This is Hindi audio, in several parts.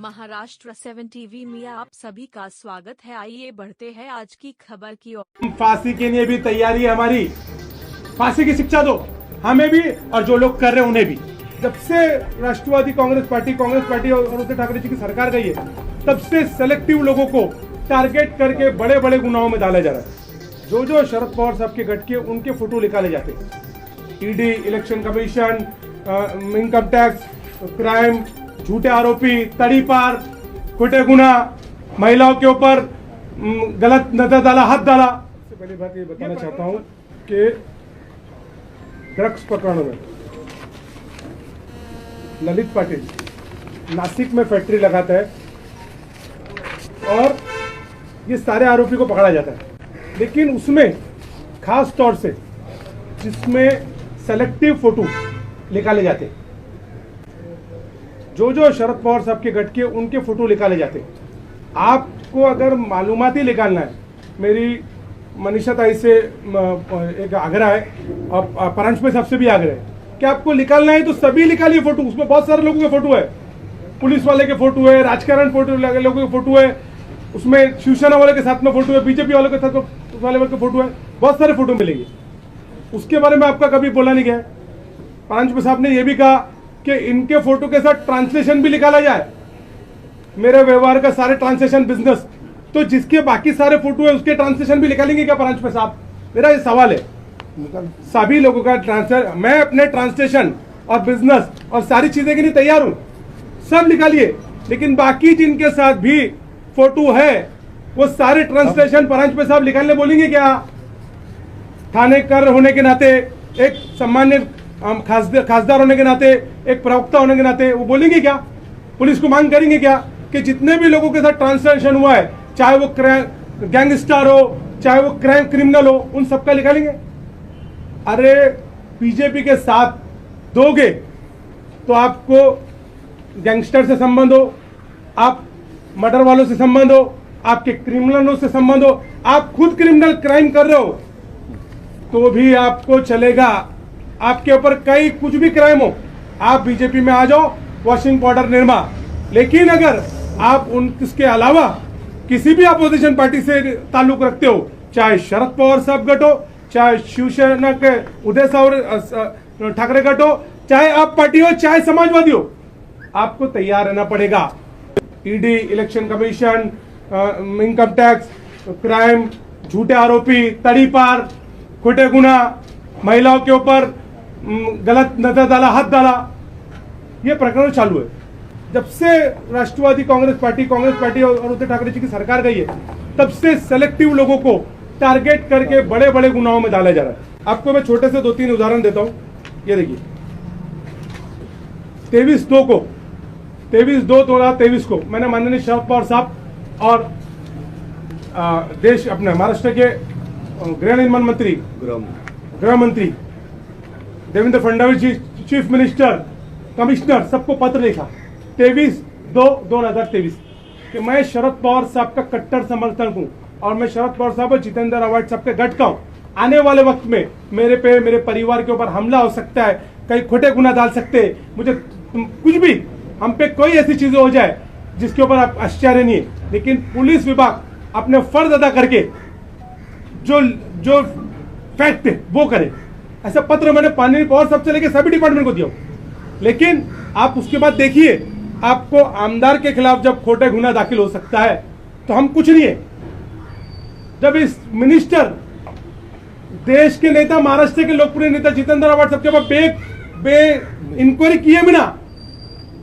महाराष्ट्र 7 टीवी में आप सभी का स्वागत है। आइए बढ़ते हैं आज की खबर की ओर। फांसी के लिए भी तैयारी है हमारी। फांसी की शिक्षा दो हमें भी और जो लोग कर रहे हैं उन्हें भी। जब से राष्ट्रवादी कांग्रेस पार्टी और उद्धव ठाकरे जी की सरकार गई है, तब से सेलेक्टिव लोगों को टारगेट करके बड़े बड़े गुनाहों में डाला जा रहा है। जो शरद पवार साहब के गट के उनके फोटो निकाले जाते हैं। ED, election commission, income tax, crime, झूठे आरोपी, तड़ीपार, खोटे गुना, महिलाओं के ऊपर गलत नजर डाला, हाथ डाला। सबसे पहली बात ये बताना चाहता हूं कि ड्रग्स प्रकरण में ललित पाटिल नासिक में फैक्ट्री लगाता है और ये सारे आरोपी को पकड़ा जाता है, लेकिन उसमें खास तौर से जिसमें सेलेक्टिव फोटो निकाले जाते हैं, जो शरद पवार साहब के गट के उनके फोटो निकाले जाते हैं। आपको अगर मालूमात ही निकालना है, मेरी मनीषा ताई से एक आग्रह है और परांश साहब से भी आग्रह है कि आपको निकालना है तो सभी निकालिए फोटो। उसमें बहुत सारे लोगों के फोटो है, पुलिस वाले के फोटो है, राजकारण फोटो लोगों के फोटो है, उसमें शिवसेना वाले के साथ में फोटो है, बीजेपी वालों के साथ वाले के फोटो है, बहुत सारे फोटो मिलेंगे। उसके बारे में आपका कभी बोला नहीं गया। परांश साहब ने यह भी कहा कि इनके फोटो के साथ ट्रांसलेशन भी निकाला जाए। मेरे व्यवहार का सारे ट्रांसलेशन बिजनेस, तो जिसके बाकी सारे फोटो है उसके ट्रांसलेशन भी निकालेंगे क्या परांश साहब? मेरा ये सवाल है। सभी लोगों का ट्रांसलेशन, मैं अपने ट्रांसलेशन और बिजनेस और सारी चीजें के लिए तैयार हूं, सब निकालिए, लेकिन बाकी जिनके साथ भी फोटो है वो सारे ट्रांसलेशन परांश साहब निकालने बोलेंगे क्या? थाने कर होने के नाते, एक सामान्य खासदार होने के नाते, एक प्रवक्ता होने के नाते वो बोलेंगे क्या? पुलिस को मांग करेंगे क्या कि जितने भी लोगों के साथ ट्रांसलेशन हुआ है, चाहे वो गैंगस्टर हो, चाहे वो क्रिमिनल हो, उन सबका निकालेंगे? अरे बीजेपी के साथ दोगे तो आपको गैंगस्टर से संबंध हो, आप मर्डर वालों से संबंध हो, आपके क्रिमिनलों से संबंध हो, आप खुद क्रिमिनल क्राइम कर रहे हो तो भी आपको चलेगा। आपके ऊपर कई कुछ भी क्राइम हो, आप बीजेपी में आ जाओ, वॉशिंग पाउडर निर्मा। लेकिन अगर आप उसके अलावा किसी भी अपोजिशन पार्टी से ताल्लुक रखते हो, चाहे शरद पवार साहब गट हो, चाहे शिवसेना के उद्धव ठाकरे गट हो, चाहे आप पार्टी हो, चाहे समाजवादी हो, आपको तैयार रहना पड़ेगा। ED, election commission, income tax, crime, झूठे आरोपी, तड़ीपार, खोटे गुना, महिलाओं के ऊपर गलत नजर डाला, हाथ डाला, ये प्रकरण चालू है। जब से राष्ट्रवादी कांग्रेस पार्टी और उद्धव ठाकरे जी की सरकार गई है, तब से सेलेक्टिव लोगों को टारगेट करके बड़े बड़े गुनाहों में डाला जा रहा है। आपको मैं छोटे से 2-3 उदाहरण देता हूं। ये देखिए, 23/2/2023 को मैंने माननीय शरद पवार साहब और देश अपने महाराष्ट्र के गृह निर्माण मंत्री, गृह मंत्री देवेंद्र फडणवीस जी, चीफ मिनिस्टर, कमिश्नर, सबको पत्र लिखा 23/2/2023 कि मैं शरद पवार साहब का कट्टर समर्थक हूं और मैं शरद पवार साहब और जितेंद्र अवार्ड साहब के गट का हूं। आने वाले वक्त में मेरे पे, मेरे परिवार के ऊपर हमला हो सकता है, कई खोटे गुना डाल सकते हैं, मुझे कुछ भी, हम पे कोई ऐसी चीजें हो जाए जिसके ऊपर आप आश्चर्य नहीं है, लेकिन पुलिस विभाग अपने फर्ज अदा करके जो फैक्ट है वो करे। ऐसा पत्र मैंने माननीय पवार साहब से लेकर सभी डिपार्टमेंट को दिया। लेकिन आप उसके बाद देखिए, आपको आमदार के खिलाफ जब खोटे गुना दाखिल हो सकता है तो हम कुछ नहीं है। जब इस मिनिस्टर, देश के नेता, महाराष्ट्र के लोकप्रिय नेता जितेंद्र अवार्ड सबके ऊपर इंक्वायरी किए बिना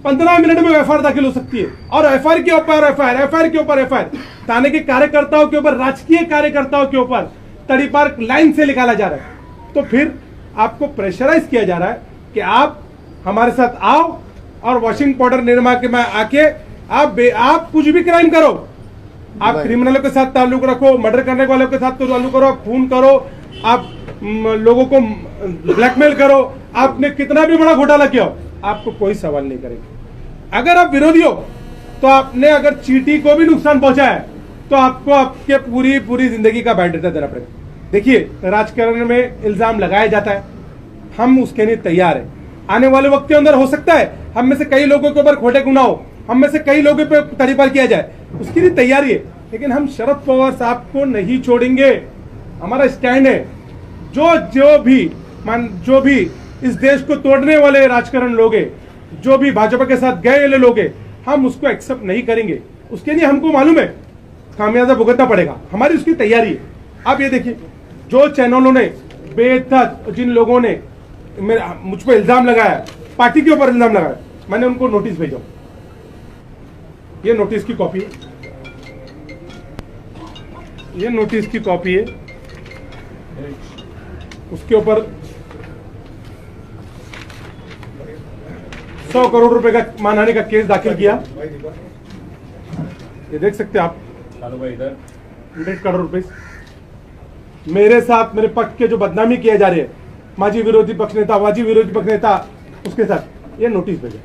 15 मिनट में एफआईआर दाखिल हो सकती है, और एफआईआर के ऊपर एफआईआर के ऊपर एफआईआर, थाने के कार्यकर्ताओं के ऊपर, राजकीय कार्यकर्ताओं के ऊपर तड़ीपार लाइन से निकाला जा रहा है। तो फिर आपको प्रेशराइज किया जा रहा है कि आप हमारे साथ आओ और वॉशिंग पाउडर निर्मा के में आके आप कुछ भी क्राइम करो, आप क्रिमिनलों के साथ ताल्लुक रखो, मर्डर करने वालों के साथ ताल्लुक करो, खून करो, आप लोगों को ब्लैकमेल करो, आपने कितना भी बड़ा घोटाला किया हो, आपको कोई सवाल नहीं करेंगे। अगर आप विरोधी हो तो आपने अगर चीटी को भी नुकसान पहुंचाया है तो आपको आपके पूरी जिंदगी का बायोडाटा देना पड़ेगा। देखिए, राजकारण में इल्जाम लगाया जाता है, हम उसके लिए तैयार हैं। आने वाले वक्त के अंदर हो सकता है हम में से कई लोगों के ऊपर खोटे गुना हो, हम में से कई लोगों पे तरीपार किया जाए, उसकी भी तैयारी है। लेकिन हम शरद पवार साहब को नहीं छोड़ेंगे। हमारा स्टैंड है, जो भी इस देश को तोड़ने वाले राजकारण लोग हैं, जो भी भाजपा के साथ गए लोग हैं, हम उसको एक्सेप्ट नहीं करेंगे। उसके लिए हमको मालूम है खामियाजा भुगतना पड़ेगा, हमारी उसकी तैयारी है। आप ये देखिए, जो चैनलों ने बेहद, जिन लोगों ने मुझ पर इल्जाम लगाया, पार्टी के ऊपर इल्जाम लगाया, मैंने उनको नोटिस भेजा। ये नोटिस की कॉपी है, ये नोटिस की कॉपी है। उसके ऊपर 100 करोड़ रुपए का मानहानि का केस दाखिल किया। ये देख सकते हैं आप, 100 करोड़ रुपए मेरे साथ, मेरे पक्ष के जो बदनामी किए जा रहे हैं, माजी विरोधी पक्ष नेता, उसके साथ ये नोटिस भेजा।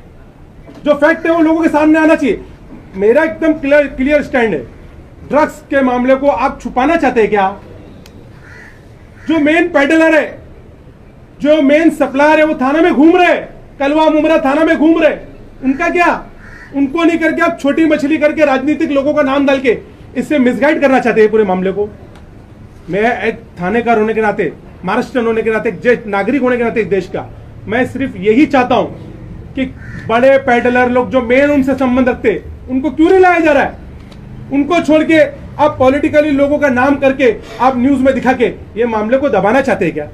जो फैक्ट है वो लोगों के सामने आना चाहिए। मेरा एकदम क्लियर स्टैंड है। ड्रग्स के मामले को आप छुपाना चाहते हैं क्या? जो मेन पेडलर है, जो मेन सप्लायर है, वो थाना में घूम रहे, कलवा मुमरा थाना में घूम रहे, उनका क्या? उनको नहीं करके आप छोटी मछली करके राजनीतिक लोगों का नाम डाल के इससे मिसगाइड करना चाहते हैं पूरे मामले को। मैं एक थानेदार होने के नाते, महाराष्ट्र होने के नाते, एक नागरिक होने के नाते इस देश का, मैं सिर्फ यही चाहता हूं कि बड़े पेडलर लोग जो मेन उनसे संबंध रखते, उनको क्यों नहीं लाया जा रहा है? उनको छोड़ के आप पॉलिटिकली लोगों का नाम करके आप न्यूज में दिखा के ये मामले को दबाना चाहते हैं क्या?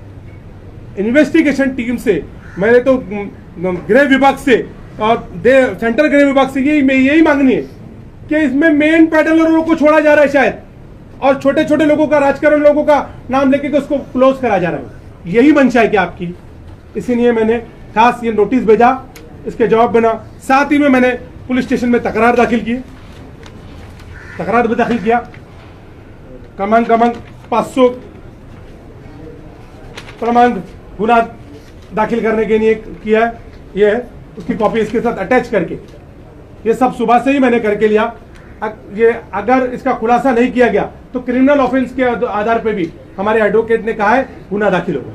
इन्वेस्टिगेशन टीम से, मैंने तो गृह विभाग से और सेंट्रल गृह विभाग से यही मांगनी है कि इसमें मेन पेडलरों को छोड़ा जा रहा है शायद, और छोटे छोटे लोगों का, राजकारण लोगों का नाम लेके उसको क्लोज करा जा रहा है। यही मंशा है क्या आपकी? इसीलिए मैंने खास ये नोटिस भेजा, इसके जवाब बना। साथ ही में मैंने पुलिस स्टेशन में तकरार दाखिल किया। क्रमांक 500 क्रमांक गुना दाखिल करने के लिए किया है। ये है उसकी कॉपी इसके साथ अटैच करके, ये सब सुबह से ही मैंने करके लिया। ये अगर इसका खुलासा नहीं किया गया तो क्रिमिनल ऑफेंस के आधार पे भी हमारे एडवोकेट ने कहा है गुना दाखिल होगा,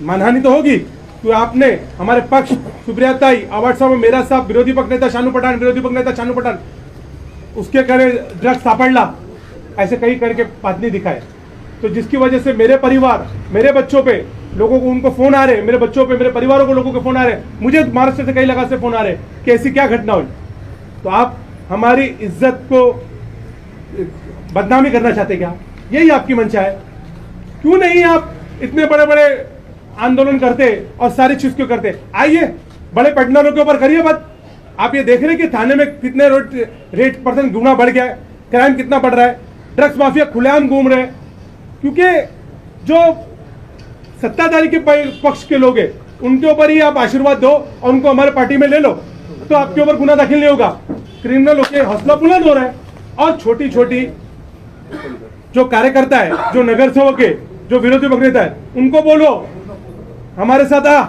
मानहानि तो होगी। तो आपने हमारे पक्ष सुप्रिया ताई, अवार्ड साहब, मेरा साहब, विरोधी पक्ष नेता शानू पठान, उसके करे ड्रग्स सापड़ला, ऐसे कई करके बातनी दिखाए। तो जिसकी वजह से मेरे परिवार, मेरे बच्चों पे लोगों को, उनको फोन आ रहे, मेरे बच्चों पे, मेरे परिवारों को लोगों के फोन आ रहे, मुझे महाराष्ट्र से कई लगा से फोन आ रहे कि ऐसी क्या घटना हुई। तो आप हमारी इज्जत को बदनामी करना चाहते क्या? यही आपकी मंशा है? क्यों नहीं आप इतने बड़े बड़े आंदोलन करते और सारी चीज क्यों करते? आइए बड़े पेडलरों के ऊपर करिए बात। आप ये देख रहे हैं कि थाने में कितने रेट परसेंट गुना बढ़ गया है, क्राइम कितना बढ़ रहा है, ड्रग्स माफिया खुलेआम घूम रहे हैं। क्योंकि जो सत्ताधारी के पक्ष के लोग हैं, उनके ऊपर ही आप आशीर्वाद दो और उनको हमारे पार्टी में ले लो, तो आपके ऊपर गुना दाखिल नहीं होगा। क्रिमिनल के हौसला बुलंद हो रहा है। और छोटी छोटी जो कार्यकर्ता है, जो नगर सेवक है, जो विरोधी पक्ष नेता है, उनको बोलो हमारे साथ आ,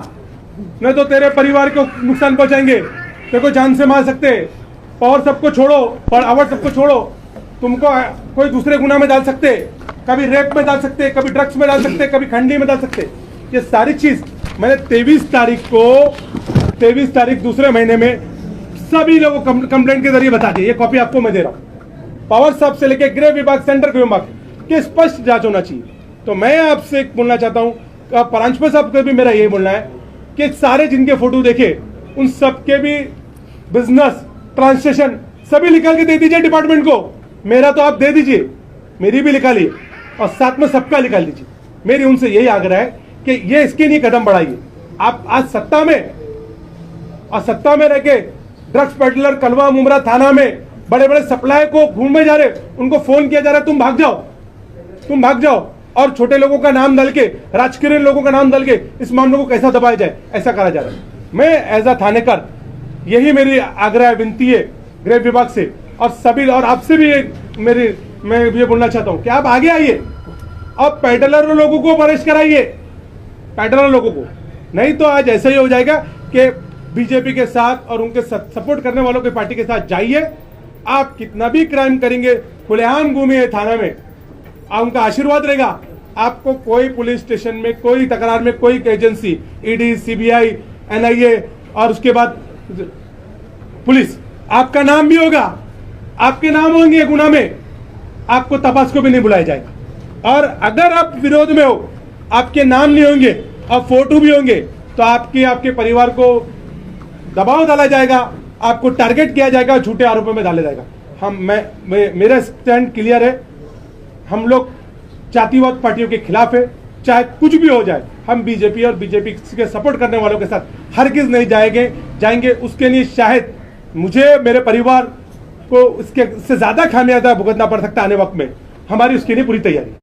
नहीं तो तेरे परिवार को नुकसान पहुंचाएंगे, तेरे को जान से मार सकते। और सबको छोड़ो, और अवध सबको छोड़ो, तुमको कोई दूसरे गुना में डाल सकते, कभी रेप में डाल सकते, कभी ड्रग्स में डाल सकते, कभी खंडी में डाल सकते। ये सारी चीज मैंने 23 तारीख दूसरे महीने में सभी लोगों को कंप्लेंट के जरिए बता दी। ये कॉपी आपको मैं दे रहा हूं। पावर साहब से लेकर गृह विभाग, सेंट्रल गृह विभाग के स्पष्ट जांच होना चाहिए। तो मैं आपसे बोलना चाहता हूं, परांजपे साहब को भी मेरा यही बोलना है कि सारे जिनके फोटो देखे, उन सबके भी बिजनेस, ट्रांसलेशन सभी निकाल के दे दीजिए डिपार्टमेंट को। मेरा तो आप दे दीजिए, मेरी भी निकालिए और साथ में सबका निकाल दीजिए। मेरी उनसे यही आग्रह है कि ये इसके लिए कदम बढ़ाइए। आप आज सत्ता में रह के ड्रग्स पेडलर कलवा मुमरा थाना में बड़े बड़े सप्लाई को घूमे जा रहे, उनको फोन किया जा रहा है तुम भाग जाओ, और छोटे लोगों का नाम डाल के, राजकीय लोगों का नाम डाल के इस मामले को कैसा दबाया जाए, ऐसा करा जा रहा है। मैं एज अ थानेदार यही मेरी आग्रह विनती है गृह विभाग से और सभी, और आपसे भी मैं ये बोलना चाहता हूं कि आप आगे आइए और पेडलर लोगों को अरेस्ट कराइए, पेडलर लोगों को। नहीं तो आज ऐसा ही हो जाएगा कि बीजेपी के साथ और उनके सपोर्ट करने वालों की पार्टी के साथ जाइए, आप कितना भी क्राइम करेंगे, खुलेआम घूमिए थाना में, उनका आशीर्वाद रहेगा। आपको कोई पुलिस स्टेशन में, कोई तकरार में, कोई एजेंसी, ईडी, सीबीआई, एनआईए और उसके बाद पुलिस, आपका नाम भी होगा, आपके नाम होंगे गुना में, आपको तपास को भी नहीं बुलाया जाएगा। और अगर आप विरोध में हो, आपके नाम नहीं होंगे और फोटो भी होंगे, तो आपके परिवार को दबाव डाला जाएगा, आपको टारगेट किया जाएगा, झूठे आरोपों में डाला जाएगा। मेरा स्टैंड क्लियर है। हम लोग जातिवाद पार्टियों के खिलाफ है, चाहे कुछ भी हो जाए। हम बीजेपी और बीजेपी के सपोर्ट करने वालों के साथ हरगिज नहीं जाएंगे। उसके लिए शायद मुझे, मेरे परिवार को इससे ज्यादा खामियाजा भुगतना पड़ सकता है आने वक्त में। हमारी उसके लिए पूरी तैयारी।